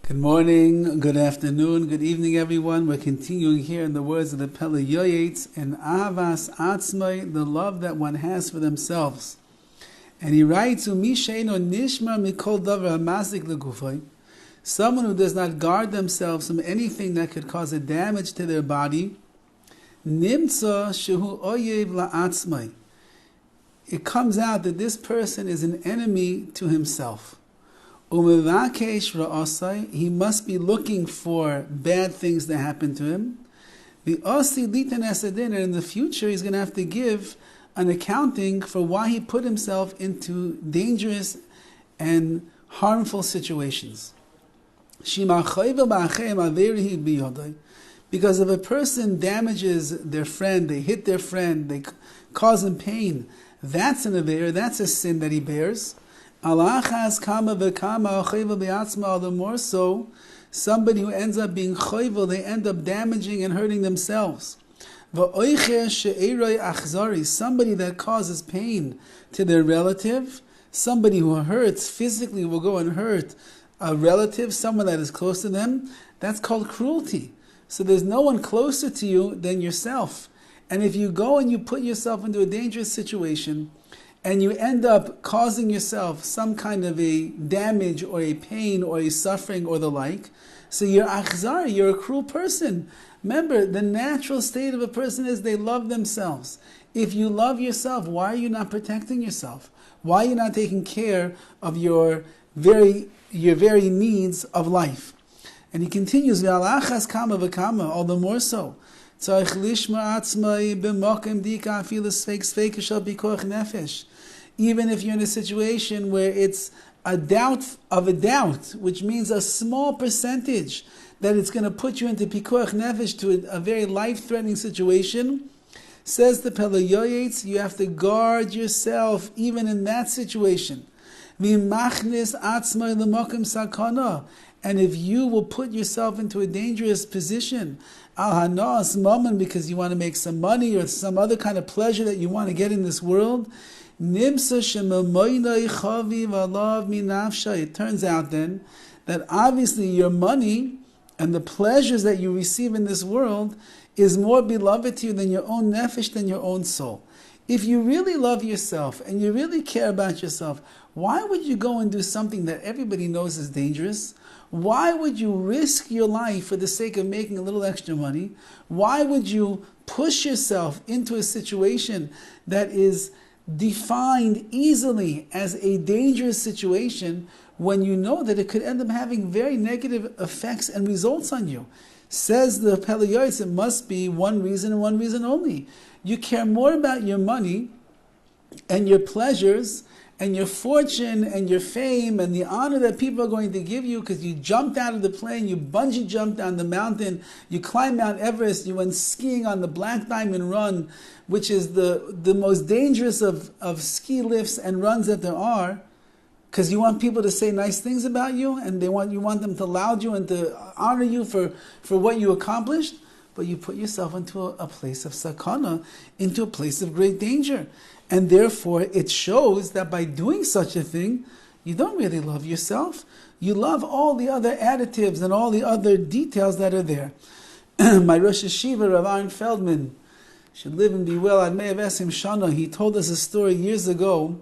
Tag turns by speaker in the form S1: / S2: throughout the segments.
S1: Good morning, good afternoon, good evening, everyone. We're continuing here in the words of the PELE YOETZ and Ahavas, Atzmo, the love that one has for themselves. And he writes, "Umi sheino nishmar mikol davar hamazik legufay." Someone who does not guard themselves from anything that could cause a damage to their body, nimtza shehu oyev la'atzmai. It comes out that this person is an enemy to himself. He must be looking for bad things to happen to him. And in the future, he's going to have to give an accounting for why he put himself into dangerous and harmful situations. Because if a person damages their friend, they hit their friend, they cause him pain, that's an aver, that's a sin that he bears. The more so, somebody who ends up being choivel, they end up damaging and hurting themselves. Somebody that causes pain to their relative, somebody who hurts physically will go and hurt a relative, someone that is close to them, that's called cruelty. So there's no one closer to you than yourself. And if you go and you put yourself into a dangerous situation, and you end up causing yourself some kind of a damage or a pain or a suffering or the like, so you're achzar, you're a cruel person. Remember, the natural state of a person is they love themselves. If you love yourself, why are you not protecting yourself? Why are you not taking care of your very needs of life? And he continues, "V'alachas kama v'kama," all the more so. Tzarich lishma atzmai b'mokem dika afilu sfeik shel pikuach nefesh. Even if you're in a situation where it's a doubt of a doubt, which means a small percentage that it's going to put you into pikuach nefesh, to a very life-threatening situation, says the PELE YOETZ, you have to guard yourself even in that situation. V'machnis atzmai l'mokem sakana. And if you will put yourself into a dangerous position, al hanas mammon, because you want to make some money or some other kind of pleasure that you want to get in this world, nimsa shemamoinai chaviv alav minafsha. It turns out then that obviously your money and the pleasures that you receive in this world is more beloved to you than your own nefesh, than your own soul. If you really love yourself and you really care about yourself, why would you go and do something that everybody knows is dangerous? Why would you risk your life for the sake of making a little extra money? Why would you push yourself into a situation that is defined easily as a dangerous situation when you know that it could end up having very negative effects and results on you? Says the PELE YOETZ, it must be one reason and one reason only. You care more about your money and your pleasures and your fortune and your fame and the honor that people are going to give you because you jumped out of the plane, you bungee jumped down the mountain, you climbed Mount Everest, you went skiing on the Black Diamond Run, which is the most dangerous of ski lifts and runs that there are, because you want people to say nice things about you and you want them to laud you and to honor you for what you accomplished, but you put yourself into a place of sakana, into a place of great danger. And therefore, it shows that by doing such a thing, you don't really love yourself. You love all the other additives and all the other details that are there. My Rosh Yeshiva, Rav Aaron Feldman, should live and be well, Ad Me'av Esim Shana, he told us a story years ago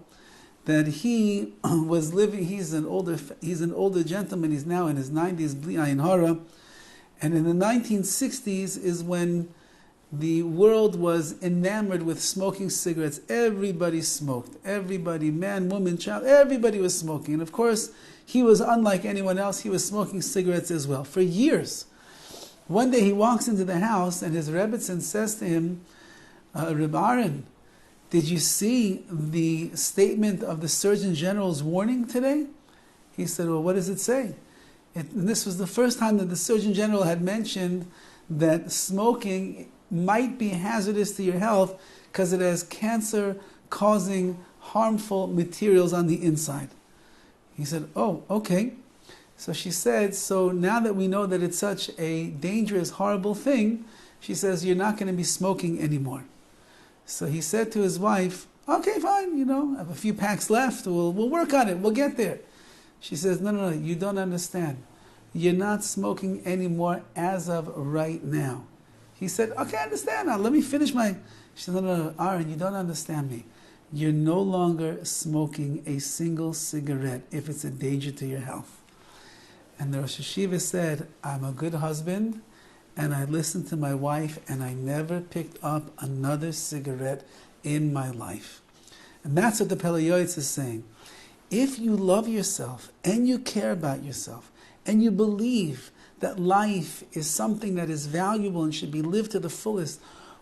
S1: that he was living, he's an older gentleman, he's now in his 90s, Bli Ayin Hara, and in the 1960s is when the world was enamored with smoking cigarettes. Everybody smoked. Everybody, man, woman, child, everybody was smoking. And of course, he was unlike anyone else. He was smoking cigarettes as well for years. One day he walks into the house and his Rebbitzin says to him, Rabbi Aaron, did you see the statement of the Surgeon General's warning today? He said, well, what does it say? And this was the first time that the Surgeon General had mentioned that smoking might be hazardous to your health because it has cancer-causing harmful materials on the inside. He said, oh, okay. So she said, so now that we know that it's such a dangerous, horrible thing, she says, you're not going to be smoking anymore. So he said to his wife, okay, fine, I have a few packs left, we'll work on it, we'll get there. She says, no, you don't understand. you're not smoking anymore as of right now. He said, okay, I understand now. Let me finish my... She said, no, Aaron, you don't understand me. You're no longer smoking a single cigarette if it's a danger to your health. And the Rosh Hashiva said, I'm a good husband, and I listened to my wife, and I never picked up another cigarette in my life. And that's what the PELE YOETZ is saying. If you love yourself, and you care about yourself, and you believe that life is something that is valuable and should be lived to the fullest,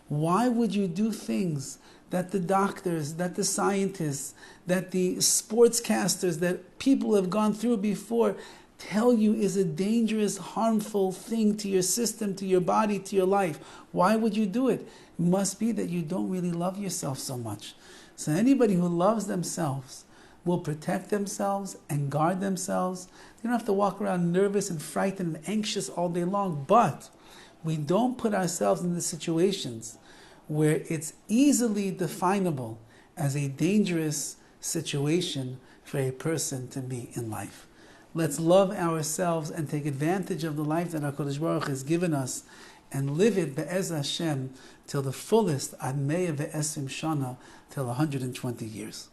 S1: why would you do things that the doctors, that the scientists, that the sportscasters, that people have gone through before tell you is a dangerous, harmful thing to your system, to your body, to your life? Why would you do it? It must be that you don't really love yourself so much. So anybody who loves themselves will protect themselves and guard themselves. They don't have to walk around nervous and frightened and anxious all day long, but we don't put ourselves in the situations where it's easily definable as a dangerous situation for a person to be in life. Let's love ourselves and take advantage of the life that HaKadosh Baruch has given us and live it be'ez Hashem till the fullest, ad 120 shana, till 120 years.